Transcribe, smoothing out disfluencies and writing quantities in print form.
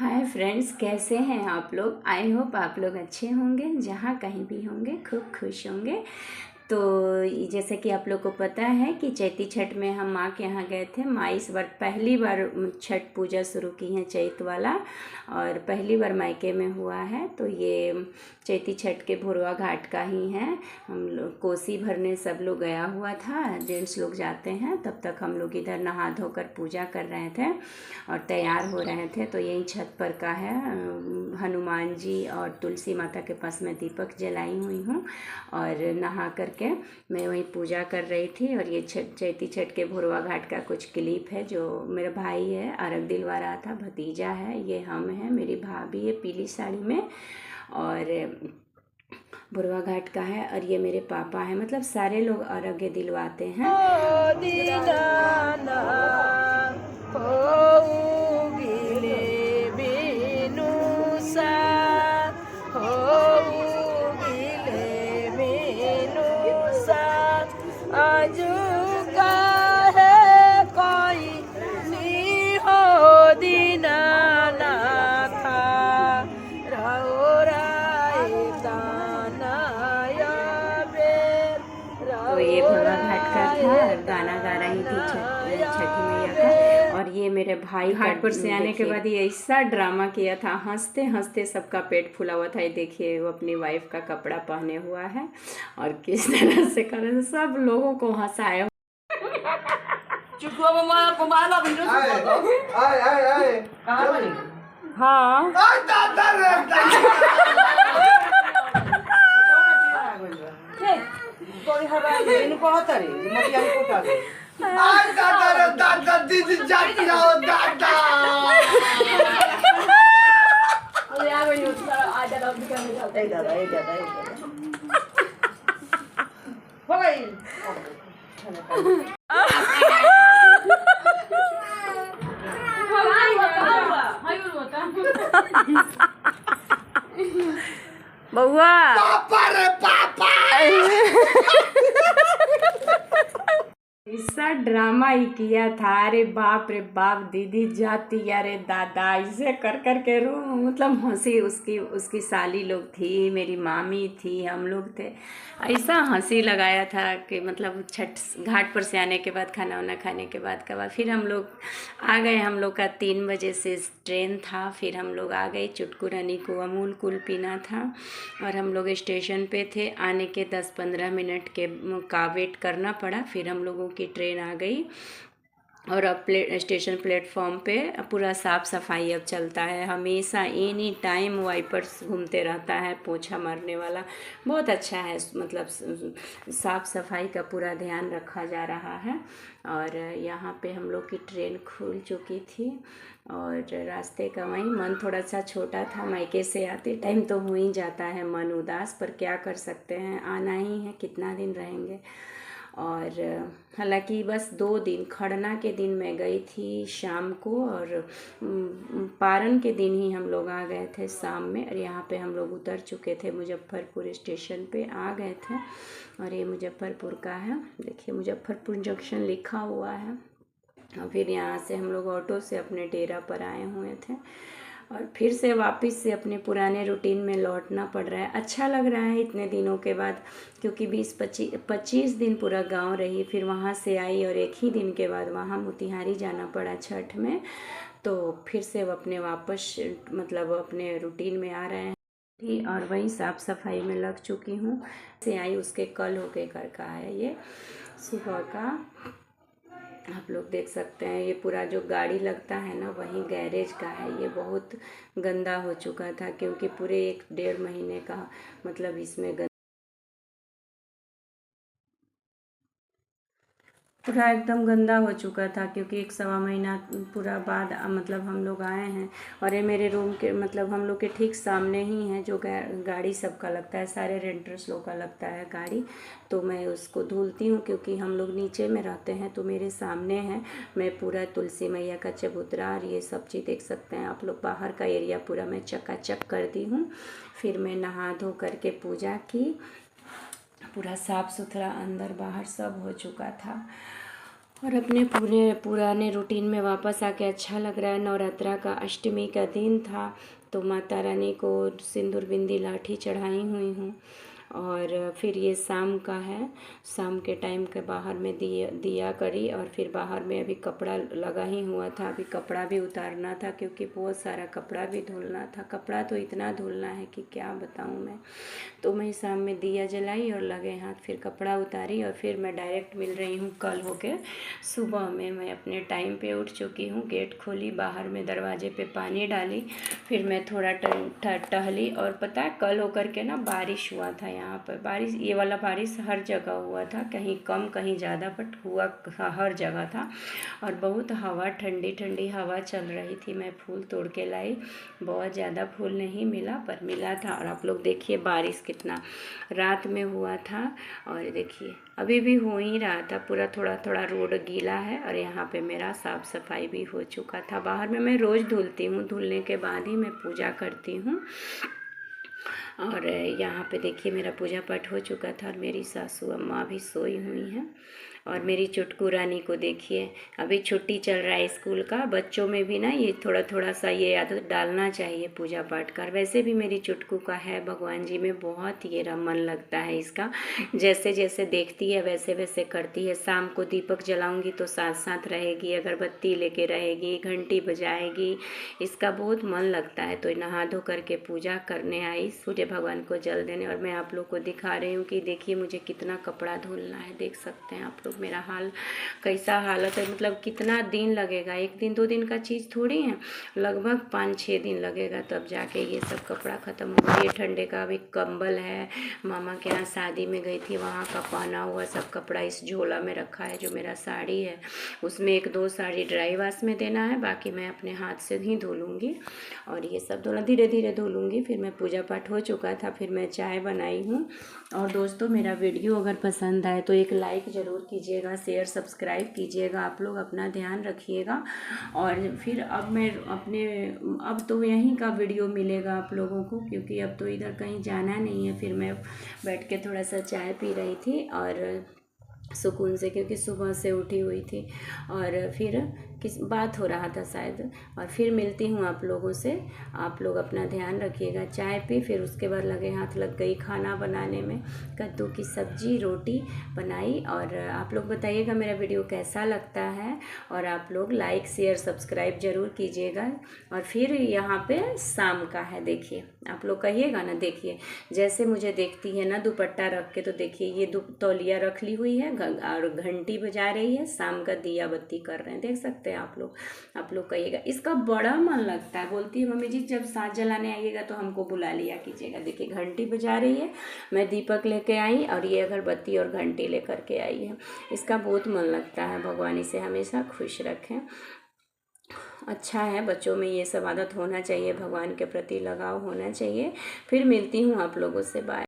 Hi friends, कैसे हैं आप लोग। आई होप आप लोग अच्छे होंगे, जहाँ कहीं भी होंगे खूब खुश होंगे। तो जैसे कि आप लोग को पता है कि चैती छठ में हम माँ के यहाँ गए थे। माँ इस बार पहली बार छठ पूजा शुरू की है, चैत वाला, और पहली बार मायके में हुआ है। तो ये चैती छठ के भोरवा घाट का ही है। हम लोग कोसी भरने सब लोग गया हुआ था, जेंट्स लोग जाते हैं, तब तक हम लोग इधर नहा धोकर पूजा कर रहे थे और तैयार हो रहे थे। तो यही छत पर का है, हनुमान जी और तुलसी माता के पास मैं दीपक जलाई हुई हूँ और नहा करके मैं वहीं पूजा कर रही थी। और ये चैती छठ के भोरवा घाट का कुछ क्लिप है। जो मेरा भाई है अर्घ दिलवा रहा था, भतीजा है, ये हम हैं, मेरी भाभी है पीली साड़ी में, और भोरवा घाट का है। और ये मेरे पापा हैं, मतलब सारे लोग अर्घ्य दिलवाते हैं। तो ये भोरवा घाट का था, गाना गा रही थी छठी मैया का। और ये मेरे भाई घाट पर से आने के बाद ये ऐसा ड्रामा किया था, हंसते हंसते सबका पेट फूला हुआ था। ये देखिए, वो अपनी वाइफ का कपड़ा पहने हुआ है और किस तरह से कर सब लोगों को हंसाया। हाँ बउआ पापा रे पापा ऐसा ड्रामा ही किया था। अरे बाप रे बाप, दीदी जाती, अरे दादा, ऐसे कर कर के रो, मतलब हंसी। उसकी साली लोग थी, मेरी मामी थी, हम लोग थे। ऐसा हंसी लगाया था कि मतलब छठ घाट पर से आने के बाद, खाना वाना खाने के बाद फिर हम लोग आ गए। हम लोग का 3 बजे से ट्रेन था। फिर हम लोग आ गए। चुटकू रानी को अमूल कूल पीना था और हम लोग स्टेशन पे थे। आने के 10-15 मिनट के का वेट करना पड़ा। फिर हम लोगों की ट्रेन आ गई और अब स्टेशन प्लेटफॉर्म पे पूरा साफ़ सफाई अब चलता है। हमेशा एनी टाइम वाइपर्स घूमते रहता है, पोछा मारने वाला। बहुत अच्छा है, मतलब साफ़ सफाई का पूरा ध्यान रखा जा रहा है। और यहाँ पे हम लोग की ट्रेन खुल चुकी थी और रास्ते का वहीं मन थोड़ा सा छोटा था। मायके से आते टाइम तो हो ही जाता है मन उदास, पर क्या कर सकते हैं, आना ही है, कितना दिन रहेंगे। और हालांकि बस 2 दिन, खड़ना के दिन मैं गई थी शाम को, और पारन के दिन ही हम लोग आ गए थे शाम में। और यहाँ पे हम लोग उतर चुके थे, मुजफ्फरपुर स्टेशन पे आ गए थे। और ये मुजफ्फरपुर का है, देखिए मुजफ्फरपुर जंक्शन लिखा हुआ है। और फिर यहाँ से हम लोग ऑटो से अपने डेरा पर आए हुए थे और फिर से वापस से अपने पुराने रूटीन में लौटना पड़ रहा है। अच्छा लग रहा है इतने दिनों के बाद, क्योंकि 20-25 दिन पूरा गांव रही, फिर वहाँ से आई और एक ही दिन के बाद वहाँ मोतिहारी जाना पड़ा छठ में। तो फिर से वो अपने वापस, मतलब अपने रूटीन में आ रहे हैं। और वही साफ़ सफाई में लग चुकी हूँ। से आई उसके कल होके घर का है ये सुबह का। आप लोग देख सकते हैं, ये पूरा जो गाड़ी लगता है ना, वही गैरेज का है। ये बहुत गंदा हो चुका था, क्योंकि पूरे 1-1.5 महीने का मतलब इसमें पूरा एकदम गंदा हो चुका था, क्योंकि 1-1.25 महीना पूरा बाद मतलब हम लोग आए हैं। और ये मेरे रूम के, मतलब हम लोग के ठीक सामने ही है जो गाड़ी सबका लगता है, सारे रेंटर्स लोग का लगता है गाड़ी। तो मैं उसको धुलती हूँ, क्योंकि हम लोग नीचे में रहते हैं तो मेरे सामने है। मैं पूरा तुलसी मैया का चबूतरा और ये सब चीज़ देख सकते हैं आप लोग। बाहर का एरिया पूरा मैं चकाचक कर दी हूँ। फिर मैं नहा धो करके पूजा की, पूरा साफ़ सुथरा अंदर बाहर सब हो चुका था। और अपने पुराने रूटीन में वापस आके अच्छा लग रहा है। नवरात्रा का अष्टमी का दिन था, तो माता रानी को सिंदूर बिंदी लाठी चढ़ाई हुई हूँ। और फिर ये शाम का है, शाम के टाइम के बाहर में दिया करी, और फिर बाहर में अभी कपड़ा लगा ही हुआ था, अभी कपड़ा भी उतारना था क्योंकि बहुत सारा कपड़ा भी धुलना था। कपड़ा तो इतना धुलना है कि क्या बताऊँ मैं। तो मैं शाम में दिया जलाई और लगे हाथ फिर कपड़ा उतारी, और फिर मैं डायरेक्ट मिल रही हूँ कल होके। सुबह में मैं अपने टाइम पे उठ चुकी हूँ, गेट खोली, बाहर में दरवाजे पे पानी डाली, फिर मैं थोड़ा टहली। और पता है कल होकर के ना बारिश हुआ था यहाँ पर। बारिश, ये वाला बारिश हर जगह हुआ था, कहीं कम कहीं ज़्यादा, बट हुआ हर जगह था। और बहुत हवा, ठंडी ठंडी हवा चल रही थी। मैं फूल तोड़ के लाई, बहुत ज़्यादा फूल नहीं मिला पर मिला था। और आप लोग देखिए बारिश कितना रात में हुआ था, और देखिए अभी भी हो ही रहा था पूरा, थोड़ा थोड़ा रोड गीला है। और यहाँ पे मेरा साफ़ सफाई भी हो चुका था। बाहर में मैं रोज़ धुलती हूँ, धुलने के बाद ही मैं पूजा करती हूँ। और यहाँ पे देखिए मेरा पूजा पाठ हो चुका था, और मेरी सासू अम्मा भी सोई हुई हैं। और मेरी चुटकू रानी को देखिए, अभी छुट्टी चल रहा है स्कूल का। बच्चों में भी ना ये थोड़ा थोड़ा सा ये आदत डालना चाहिए पूजा पाठ कर। वैसे भी मेरी चुटकू का है भगवान जी में बहुत ये मन लगता है इसका, जैसे जैसे देखती है वैसे वैसे करती है। शाम को दीपक जलाऊंगी तो साथ साथ रहेगी, अगरबत्ती लेके रहेगी, घंटी बजाएगी, इसका बहुत मन लगता है। तो नहा धो करके पूजा करने आई, सूर्य भगवान को जल देने। और मैं आप लोग को दिखा रही हूँ कि देखिए मुझे कितना कपड़ा धुलना है, देख सकते हैं आप लोग मेरा हाल कैसा हालत है। मतलब कितना दिन लगेगा, एक दिन दो दिन का चीज़ थोड़ी है, लगभग 5-6 दिन लगेगा तब जाके ये सब कपड़ा ख़त्म होगा। ये ठंडे का भी कंबल है, मामा के यहाँ शादी में गई थी वहाँ का पहना हुआ सब कपड़ा इस झोला में रखा है। जो मेरा साड़ी है उसमें 1-2 साड़ी ड्राई वाश में देना है, बाकी मैं अपने हाथ से ही धुलूँगी। और ये सब धोना धीरे धीरे धुलूँगी। फिर मैं पूजा पाठ हो चुका था, फिर मैं चाय बनाई हूँ। और दोस्तों मेरा वीडियो अगर पसंद आए तो एक लाइक ज़रूर कीजिएगा, शेयर सब्सक्राइब कीजिएगा। आप लोग अपना ध्यान रखिएगा। और फिर अब मैं अब तो यहीं का वीडियो मिलेगा आप लोगों को, क्योंकि अब तो इधर कहीं जाना नहीं है। फिर मैं बैठ के थोड़ा सा चाय पी रही थी और सुकून से, क्योंकि सुबह से उठी हुई थी। और फिर किस बात हो रहा था शायद। और फिर मिलती हूँ आप लोगों से। आप लोग अपना ध्यान रखिएगा। चाय पी, फिर उसके बाद लगे हाथ लग गई खाना बनाने में। कद्दू की सब्जी रोटी बनाई। और आप लोग बताइएगा मेरा वीडियो कैसा लगता है, और आप लोग लाइक शेयर सब्सक्राइब ज़रूर कीजिएगा। और फिर यहाँ पे शाम का है, देखिए आप लोग कहिएगा ना। देखिए जैसे मुझे देखती है ना दुपट्टा रख के, तो देखिए ये तौलिया रख ली हुई है और घंटी बजा रही है, शाम का दिया बत्ती कर रहे हैं, देख सकते हैं आप लोग। आप लोग कहिएगा, इसका बड़ा मन लगता है। बोलती है मम्मी जी जब साथ जलाने आइएगा तो हमको बुला लिया कीजिएगा। देखिए घंटी बजा रही है, मैं दीपक लेके आई और ये अगरबत्ती और घंटी लेकर के आई है। इसका बहुत मन लगता है। भगवान इसे हमेशा खुश रखें। अच्छा है, बच्चों में ये सब आदत होना चाहिए, भगवान के प्रति लगाव होना चाहिए। फिर मिलती हूँ आप लोगों से, बाय।